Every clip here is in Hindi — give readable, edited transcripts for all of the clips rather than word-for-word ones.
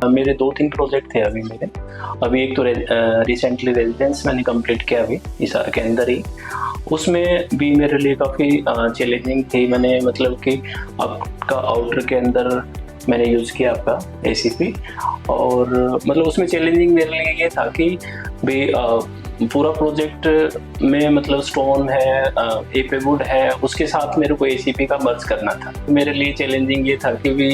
मेरे 2-3 प्रोजेक्ट थे अभी एक तो रिसेंटली रेजिडेंस मैंने कंप्लीट किया अभी इस साल के अंदर ही। उसमें भी मेरे लिए काफ़ी चैलेंजिंग थी। मैंने मतलब कि आपका आउटर के अंदर मैंने यूज़ किया आपका ACP, और मतलब उसमें चैलेंजिंग मेरे लिए ये था कि भाई पूरा प्रोजेक्ट में मतलब स्टोन है, एपे वुड है, उसके साथ मेरे को ACP का मर्ज करना था। मेरे लिए चैलेंजिंग ये था कि भी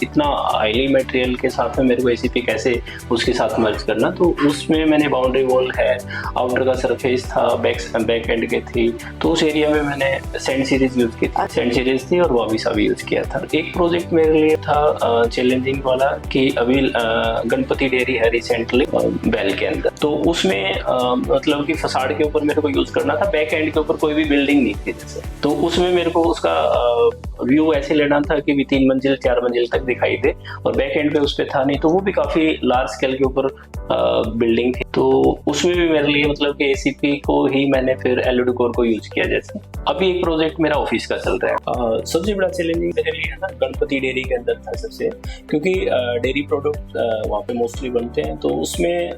इतना हाईली मटेरियल के साथ में मेरे को ACP कैसे उसके साथ मर्ज करना। तो उसमें मैंने बाउंड्री वॉल है, आउटर का सरफेस था, बैक एंड के थी, तो उस एरिया में मैंने सैंड सीरीज यूज की थी, सैंड सीरीज थी और वाबिसा भी यूज किया था। एक प्रोजेक्ट मेरे लिए था चैलेंजिंग वाला कि अभी गणपति डेयरी है रिसेंटली बेल के अंदर, तो उसमें मतलब कि फसाड के ऊपर मेरे को यूज करना था, बैक एंड के ऊपर कोई भी बिल्डिंग नहीं थी जैसे, तो उसमें मेरे को उसका व्यू ऐसे लेना था कि भी 3 मंजिल 4 मंजिल तक दिखाई दे, और बैक एंड पे उस पे था नहीं, तो वो भी काफी लार्ज स्केल के ऊपर बिल्डिंग थी। तो उसमें भी मेरे लिए मतलब कि ACP को ही मैंने फिर LED कोर को यूज किया। जैसे अभी एक प्रोजेक्ट मेरा ऑफिस का चल रहा है, सबसे बड़ा चैलेंजिंग मेरे लिए ना गणपति डेयरी के अंदर था सबसे, क्योंकि डेयरी प्रोडक्ट वहाँ पे मोस्टली बनते हैं। तो उसमें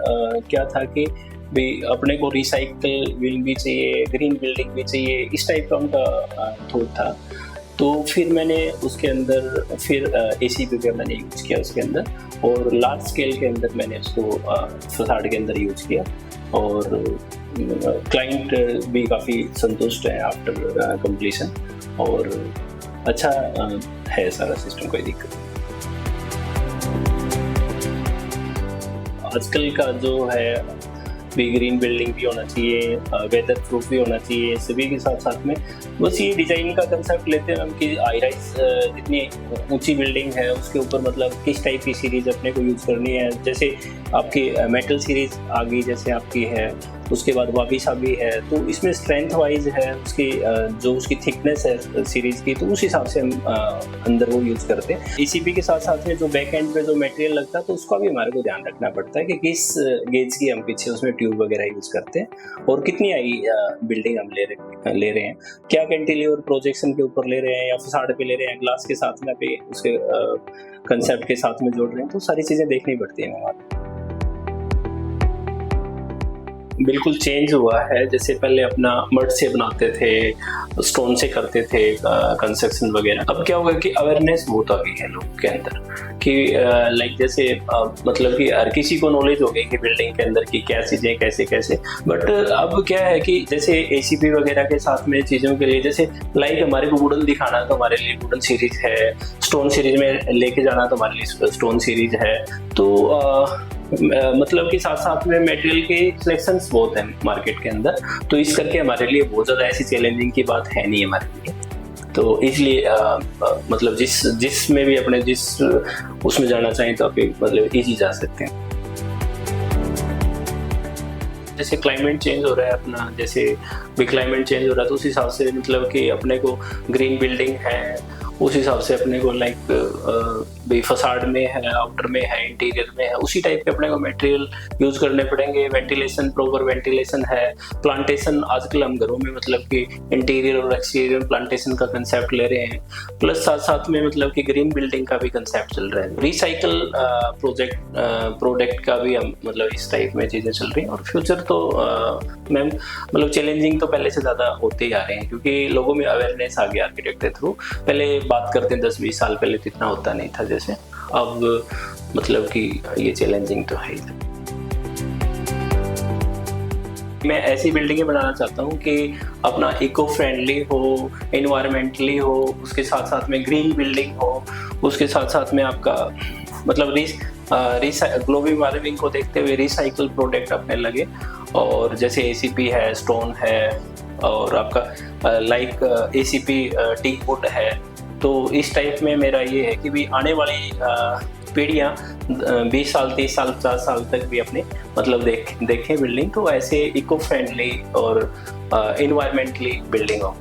क्या था कि भी अपने को रिसाइकल विल भी चाहिए, ग्रीन बिल्डिंग भी चाहिए, इस टाइप का उनका थॉट था। तो फिर मैंने उसके अंदर फिर ACP का मैंने यूज किया उसके अंदर, और लार्ज स्केल के अंदर मैंने उसको फसाड के अंदर यूज किया, और क्लाइंट भी काफ़ी संतुष्ट है आफ्टर कंप्लीशन, और अच्छा है सारा सिस्टम, कोई दिक्कत नहीं। आजकल का जो है भी ग्रीन बिल्डिंग भी होना चाहिए, वेदर प्रूफ भी होना चाहिए, सभी के साथ साथ में बस ये डिज़ाइन का कंसेप्ट लेते हैं हम कि हाई राइज जितनी ऊंची बिल्डिंग है उसके ऊपर मतलब किस टाइप की सीरीज अपने को यूज़ करनी है। जैसे आपकी मेटल सीरीज आ गई, जैसे आपकी है, उसके बाद वाबिसा भी है, तो इसमें स्ट्रेंथ वाइज है उसकी जो उसकी थिकनेस है सीरीज की, तो उस हिसाब से हम अंदर वो यूज़ करते हैं। ACP के साथ साथ में जो बैक एंड पे जो मटेरियल लगता है तो उसका भी हमारे को ध्यान रखना पड़ता है कि किस गेज की हम पीछे उसमें ट्यूब वगैरह यूज़ करते हैं, और कितनी आई बिल्डिंग हम ले रहे हैं, क्या कैंटिलीवर प्रोजेक्शन के ऊपर ले रहे हैं या फसाड पे ले रहे हैं, ग्लास के साथ में पे उसके कंसेप्ट के साथ में जोड़ रहे हैं, तो सारी चीज़ें देखनी पड़ती हैं हमारे। बिल्कुल चेंज हुआ है। जैसे पहले अपना मड से बनाते थे, स्टोन से करते थे कंस्ट्रक्शन वगैरह, अब क्या होगा कि अवेयरनेस बहुत आ गई है लोगों के अंदर कि लाइक जैसे मतलब कि हर किसी को नॉलेज हो गई कि बिल्डिंग के अंदर की क्या चीज़ें कैसे कैसे। बट अब क्या है कि जैसे ACP वगैरह के साथ में चीज़ों के लिए, जैसे लाइक हमारे को वुडन दिखाना तो हमारे लिए वुडन सीरीज है, स्टोन सीरीज में लेके जाना तो हमारे लिए स्टोन सीरीज है। तो मतलब कि साथ साथ में मटेरियल के सिलेक्शंस बहुत हैं मार्केट के अंदर, तो इस करके हमारे लिए बहुत ज़्यादा ऐसी चैलेंजिंग की बात है नहीं हमारे लिए। तो इसलिए मतलब जिस में भी अपने जिस उसमें जाना चाहें तो आप मतलब इजी जा सकते हैं। जैसे क्लाइमेट चेंज हो रहा है अपना, जैसे भी क्लाइमेट चेंज हो रहा है तो उस हिसाब से मतलब कि अपने को ग्रीन बिल्डिंग है, उस हिसाब से अपने को लाइक भी फसाड में है, आउटर में है, इंटीरियर में है, उसी टाइप के अपने को मटेरियल यूज करने पड़ेंगे। वेंटिलेशन, प्रॉपर वेंटिलेशन है, प्लांटेशन आजकल हम घरों में मतलब कि इंटीरियर और एक्सटीरियर प्लांटेशन का कंसेप्ट ले रहे हैं, प्लस साथ साथ में मतलब कि ग्रीन बिल्डिंग का भी कंसेप्ट चल रहा है, रिसाइकल प्रोडक्ट का भी हम मतलब इस टाइप में चीज़ें चल रही हैं। और फ्यूचर तो मैम मतलब चैलेंजिंग तो पहले से ज़्यादा होते ही आ रहे हैं, क्योंकि लोगों में अवेयरनेस आ गया आर्किटेक्ट के थ्रू। पहले बात करते हैं 10-20 साल पहले तो इतना होता नहीं था जैसे, अब मतलब कि ये चैलेंजिंग तो है ही। मैं ऐसी बिल्डिंगें बनाना चाहता हूँ कि अपना इको फ्रेंडली हो, एनवायरमेंटली हो, उसके साथ साथ में ग्रीन बिल्डिंग हो, उसके साथ साथ में आपका मतलब ग्लोबल वार्मिंग को देखते हुए रिसाइकल प्रोडक्ट अपने लगे। और जैसे ACP है, स्टोन है, और आपका लाइक ACP टीक वुड है, तो इस टाइप में मेरा ये है कि भी आने वाली पीढ़ियाँ 20 साल 30 साल 50 साल तक भी अपने मतलब देखें बिल्डिंग, तो ऐसे इको फ्रेंडली और इन्वायरमेंटली बिल्डिंग हो।